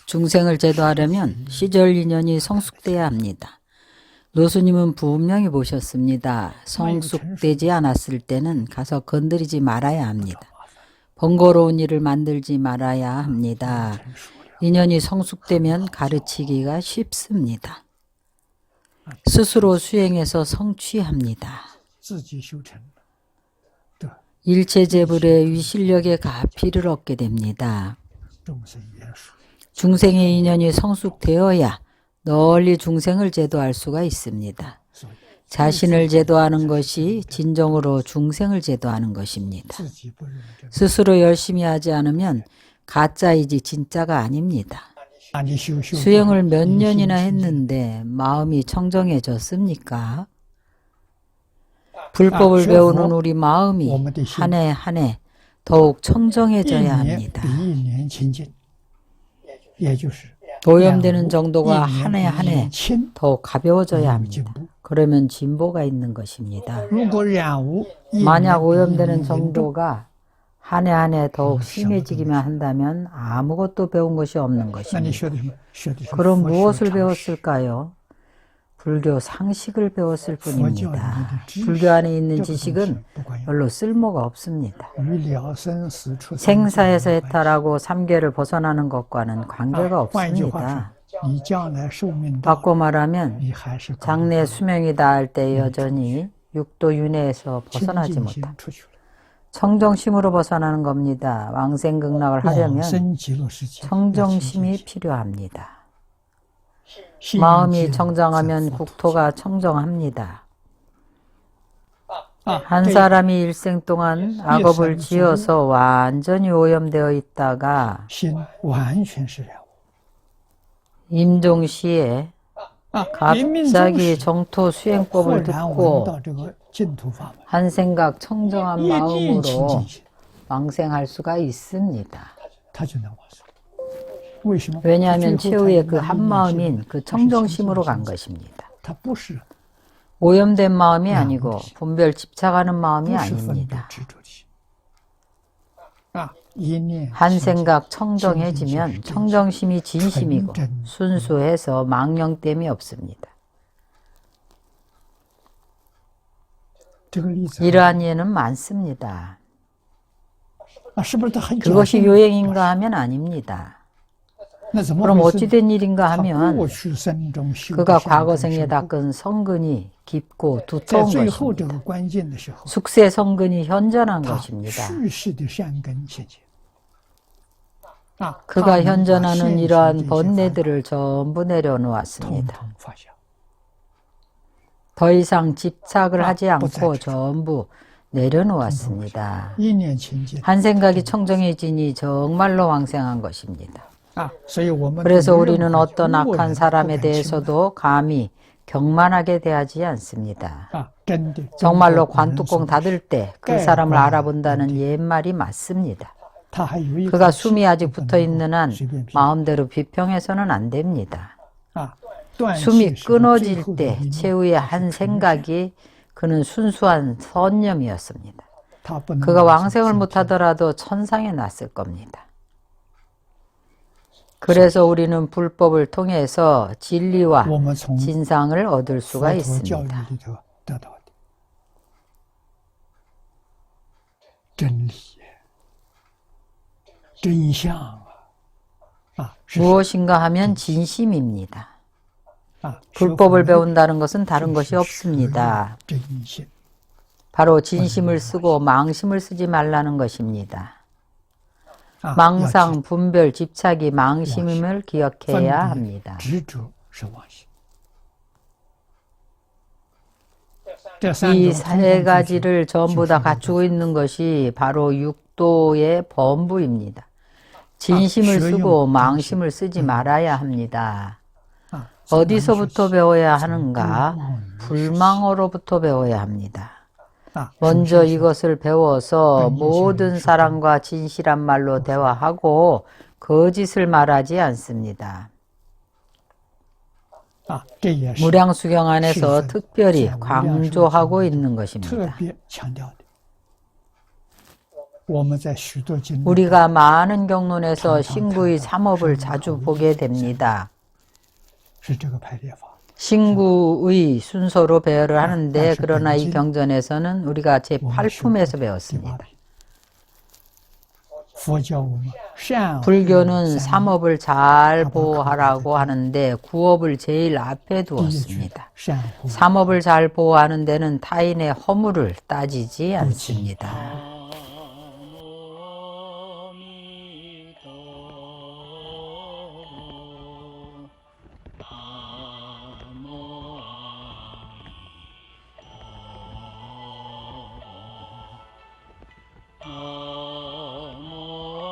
중생을 제도하려면 시절 인연이 성숙돼야 합니다. 노수님은 분명히 보셨습니다. 성숙되지 않았을 때는 가서 건드리지 말아야 합니다. 번거로운 일을 만들지 말아야 합니다. 인연이 성숙되면 가르치기가 쉽습니다. 스스로 수행해서 성취합니다. 일체재불의 위실력의 가피를 얻게 됩니다. 중생의 인연이 성숙되어야 널리 중생을 제도할 수가 있습니다. 자신을 제도하는 것이 진정으로 중생을 제도하는 것입니다. 스스로 열심히 하지 않으면 가짜이지 진짜가 아닙니다. 수행을 몇 년이나 했는데 마음이 청정해졌습니까? 불법을 배우는 우리 마음이 한 해 한 해 더욱 청정해져야 합니다. 오염되는 정도가 한 해 한 해 더욱 가벼워져야 합니다. 그러면 진보가 있는 것입니다. 만약 오염되는 정도가 한 해 한 해 더욱 심해지기만 한다면 아무것도 배운 것이 없는 것입니다. 그럼 무엇을 배웠을까요? 불교 상식을 배웠을 뿐입니다. 불교 안에 있는 지식은 별로 쓸모가 없습니다. 생사에서 해탈하고 삼계를 벗어나는 것과는 관계가 없습니다. 바꿔 말하면 장래 수명이 닿을 때 여전히 육도 윤회에서 벗어나지 못합니다. 청정심으로 벗어나는 겁니다. 왕생극락을 하려면 청정심이 필요합니다. 마음이 청정하면 국토가 청정합니다. 한 사람이 일생 동안 악업을 지어서 완전히 오염되어 있다가 임종시에 갑자기 정토 수행법을 듣고 한 생각 청정한 마음으로 왕생할 수가 있습니다. 왜냐하면 최후의 그 한마음인 그 청정심으로 간 것입니다. 오염된 마음이 아니고 분별 집착하는 마음이 아닙니다. 한 생각 청정해지면 청정심이 진심이고 순수해서 망령됨이 없습니다. 이러한 예는 많습니다. 그것이 요행인가 하면 아닙니다. 그럼 어찌된 일인가 하면 그가 과거생에 닦은 성근이 깊고 두터운 것입니다. 숙세 성근이 현전한 것입니다. 그가 현전하는 이러한 번뇌들을 전부 내려놓았습니다. 더 이상 집착을 하지 않고 전부 내려놓았습니다. 한 생각이 청정해지니 정말로 왕생한 것입니다. 그래서 우리는 어떤 악한 사람에 대해서도 감히 경만하게 대하지 않습니다. 정말로 관뚜껑 닫을 때 그 사람을 알아본다는 옛말이 맞습니다. 그가 숨이 아직 붙어있는 한 마음대로 비평해서는 안 됩니다. 숨이 끊어질 때 최후의 한 생각이 그는 순수한 선념이었습니다. 그가 왕생을 못하더라도 천상에 났을 겁니다. 그래서 우리는 불법을 통해서 진리와 진상을 얻을 수가 있습니다. 무엇인가 하면 진심입니다. 불법을 배운다는 것은 다른 것이 없습니다. 바로 진심을 쓰고 망심을 쓰지 말라는 것입니다. 망상, 분별, 집착이 망심임을 기억해야 합니다. 이 세 가지를 전부 다 갖추고 있는 것이 바로 육도의 범부입니다. 진심을 쓰고 망심을 쓰지 말아야 합니다. 어디서부터 배워야 하는가? 불망어로부터 배워야 합니다. 먼저 이것을 배워서 모든 사람과 진실한 말로 대화하고 거짓을 말하지 않습니다. 무량수경 안에서 특별히 강조하고 있는 것입니다. 우리가 많은 경론에서 신구의 삼업을 자주 보게 됩니다. 신구의 순서로 배열을 하는데 그러나 이 경전에서는 우리가 제8품에서 배웠습니다. 불교는 삼업을 잘 보호하라고 하는데 구업을 제일 앞에 두었습니다. 삼업을 잘 보호하는 데는 타인의 허물을 따지지 않습니다.